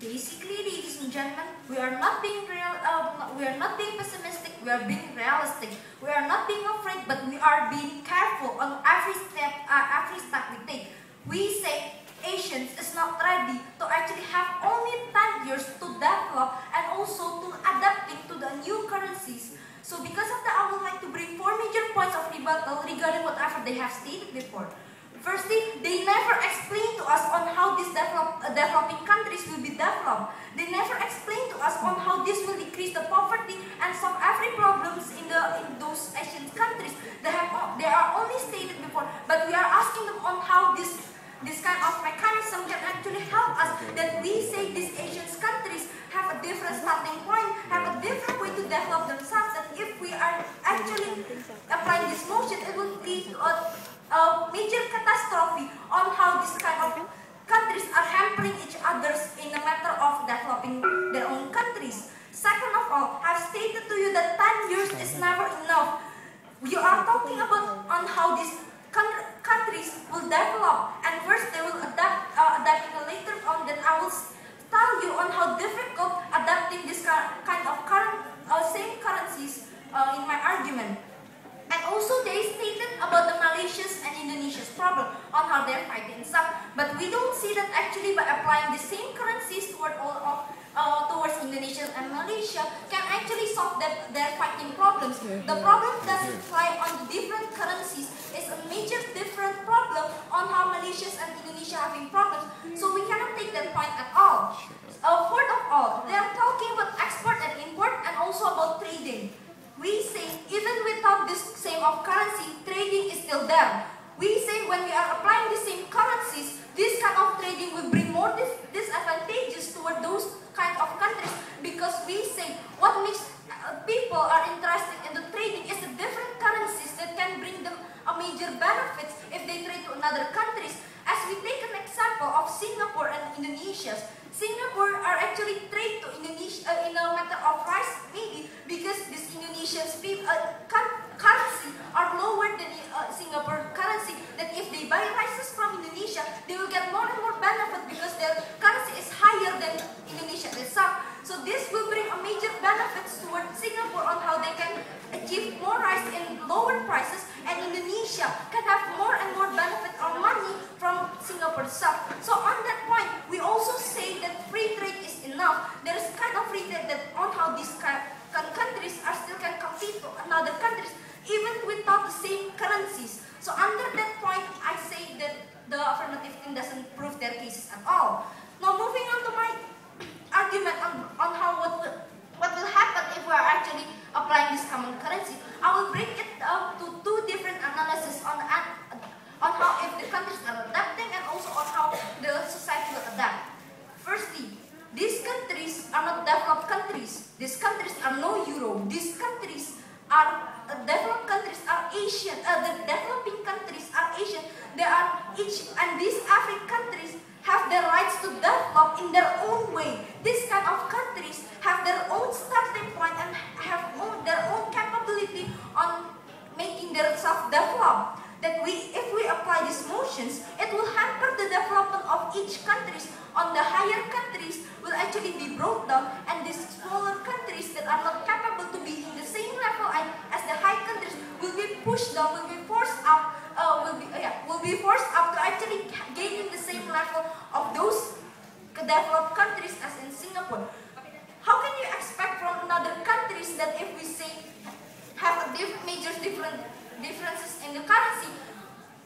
Basically, ladies and gentlemen, we are not being pessimistic. We are being realistic. We are not being afraid, but we are being careful on every step we take. We say Asians is not ready to actually have only 10 years to develop and also to adapting to the new currencies. So because of that, I would like to bring 4 major points of rebuttal regarding whatever they have stated before. Firstly, they never explain to us on how these developing countries will be developed. They never explain to us on how this will decrease the poverty and solve every problems in those Asian countries. They are only stated before, but we are asking them on how this kind of mechanism can actually help us. That we say these Asian countries have a different starting point, have a different way to develop themselves. And if we are actually applying this motion, it will lead to a major catastrophe on how this kind of countries are hampering each others in a matter of developing their own countries. Second of all, I've stated to you that 10 years is never enough. You are talking about on how these countries will develop, and first they will adapt later on. Then I will tell you on how difficult adapting this kind of same currencies in my argument. And also they stated about the Malaysia's and Indonesia's problem on how they're fighting some, but we don't see that actually by applying the same currencies towards Indonesia and Malaysia can actually solve their fighting problems. The problem doesn't lie on the different currencies. It's a major different problem on how Malaysia and Indonesia are having problems. So we cannot take that point at all. Fourth of all, they are talking about export and import and also about trading. We say even without this same of currency, trading is still there. We say when we are applying the same currencies, this kind of trading will bring more disadvantages toward those kind of countries, because we say what makes people are interested in the trading is the different currencies that can bring them a major benefits if they trade to another countries. As we take an example of Singapore and Indonesia, Singapore are actually trade to Indonesia in a matter of rice, maybe because this Indonesian currency are lower than Singapore currency. That if they buy rices from Indonesia, they will get more and more benefit because their currency is higher than Indonesia itself. So this will bring a major benefits toward Singapore on how they can achieve more rice in lower prices, and Indonesia can have more and more benefit or money from Singapore itself. So on that point, we also say that free trade is enough. There is kind of free trade that on how these countries are still can compete to another countries even without the same currencies. So under that point, I say that the affirmative thing doesn't prove their cases at all. Now moving on to my argument on how what will happen if we are actually applying this common currency, I will break it up to 2 different analyses on how if the countries are adapting and also on how the society will adapt. Firstly, these countries are not developed countries. These countries are no euro. These countries are developed countries are Asian. The developing countries are Asian. They are each, and these African countries have their rights to develop in their own way. These kind of countries have their own starting point and have their own capability on making themselves develop. That if we apply these motions, it will hamper the development of each countries. On the higher countries will actually be brought down, and these smaller countries that are not capable to be in the same level as the high countries will be pushed down, will be forced up, to actually gain the same level of those developed countries as in Singapore. How can you expect from another countries that if we say have a differences in the currency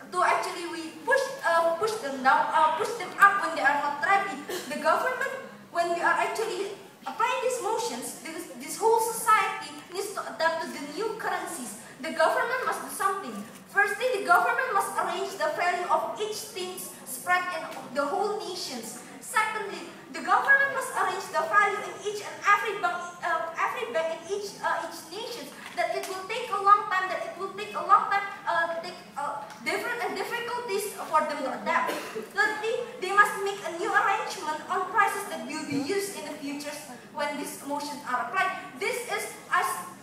to actually we push them down, push them up when they are not ready? The government, when we are actually applying these motions, this whole society needs to adapt to the new currencies. The government must do something. Firstly, the government must arrange the value of each thing spread in the whole nations. Secondly, the government must arrange the value in each and every bank in each nation. That it will take a long time. Different difficulties for them to adapt. Thirdly, they must make a new arrangement on prices that will be used in the future when these motions are applied. This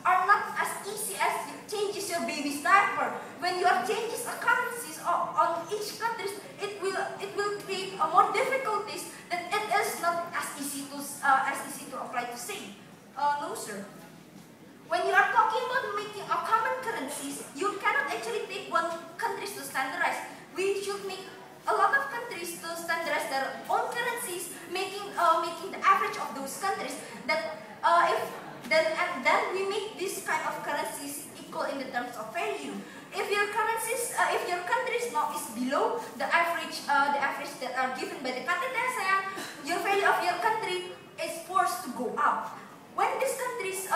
are not as easy as changes your baby's diaper. When you are changes currencies on each country, it will create more difficulties that it is not as easy to No, sir. When you are talking about making a common currencies, you cannot actually take one country to standardize. We should make a lot of countries to standardize their own currencies, making the average of those countries. That then we make this kind of currencies equal in the terms of value. If your country's now is below the average that are given by the country ASEAN, your value of your country is forced to go up. When these countries'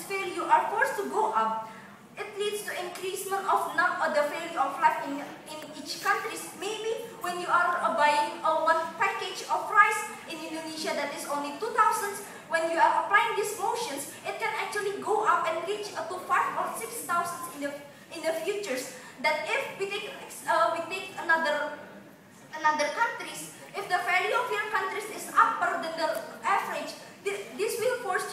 value are forced to go up, it leads to increasement of the value of life in each country. Maybe when you are buying one package of rice in Indonesia that is only 2,000, when you are applying these motions, it can actually go up and reach to 5 or 6,000 in the futures. That if we take another countries, if the value of your countries is upper than the average, this will force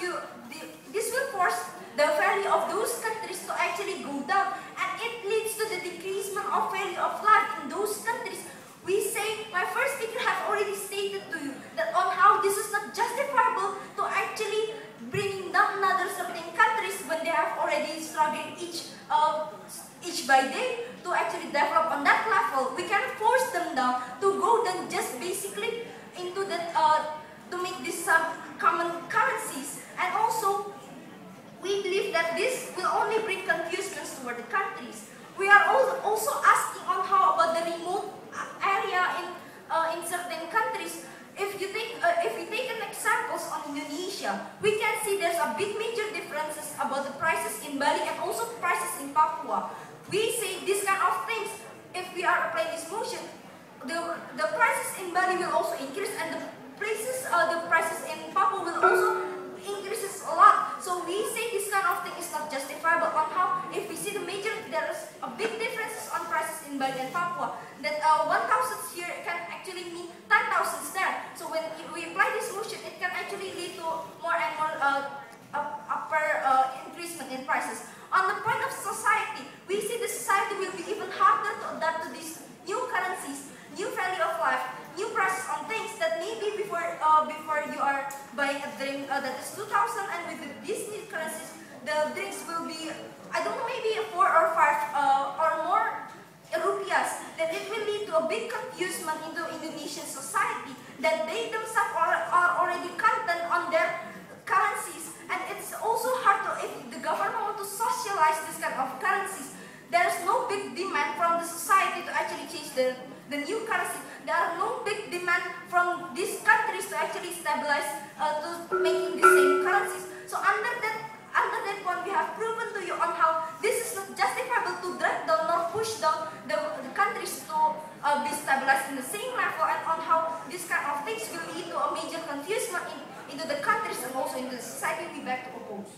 the value of those countries to actually go down, and it leads to the decreasement of value of life in those countries. We say, my first speaker have already stated to you that on how this is not justifiable to actually bring down another certain countries when they have already struggled each by day to actually develop on that level. We cannot force them down to go down just basically into that to make this common currencies. And also, we believe that this will only bring confusions toward the countries. We are also asking on how about the remote area in certain countries. If we take an examples on Indonesia, we can see there's a big major differences about the prices in Bali and also prices in Papua. We say this kind of things. If we are applying this motion, the prices in Bali will also increase, and the prices in Papua will also increases a lot. So we say this kind of thing is not justifiable on how, if we see there is a big differences on prices in Bali and Papua, that 1,000 here can actually mean 10,000 there. So when we apply this motion, it can actually lead to more and more upper increasement in prices. On the point of society, we see the society will be even harder to adapt to these new currencies, new value of life, new prices on things that maybe before you are buying a drink that is 2,000, and with these new currencies, the drinks will be, I don't know, maybe 4 or 5 or more rupiahs. That it will lead to a big confusement into Indonesian society that they themselves are already content on their currencies, and it's also hard to, if the government want to socialize this kind of currencies, there's no big demand from the society to actually change the new currency. There are no big demand from these countries to actually stabilize to making the same currencies. So under that point, we have proven to you on how this is not justifiable to drag down nor push down the countries to be stabilized in the same level, and on how this kind of things will lead to a major confusion into the countries and also into the society. We back to oppose.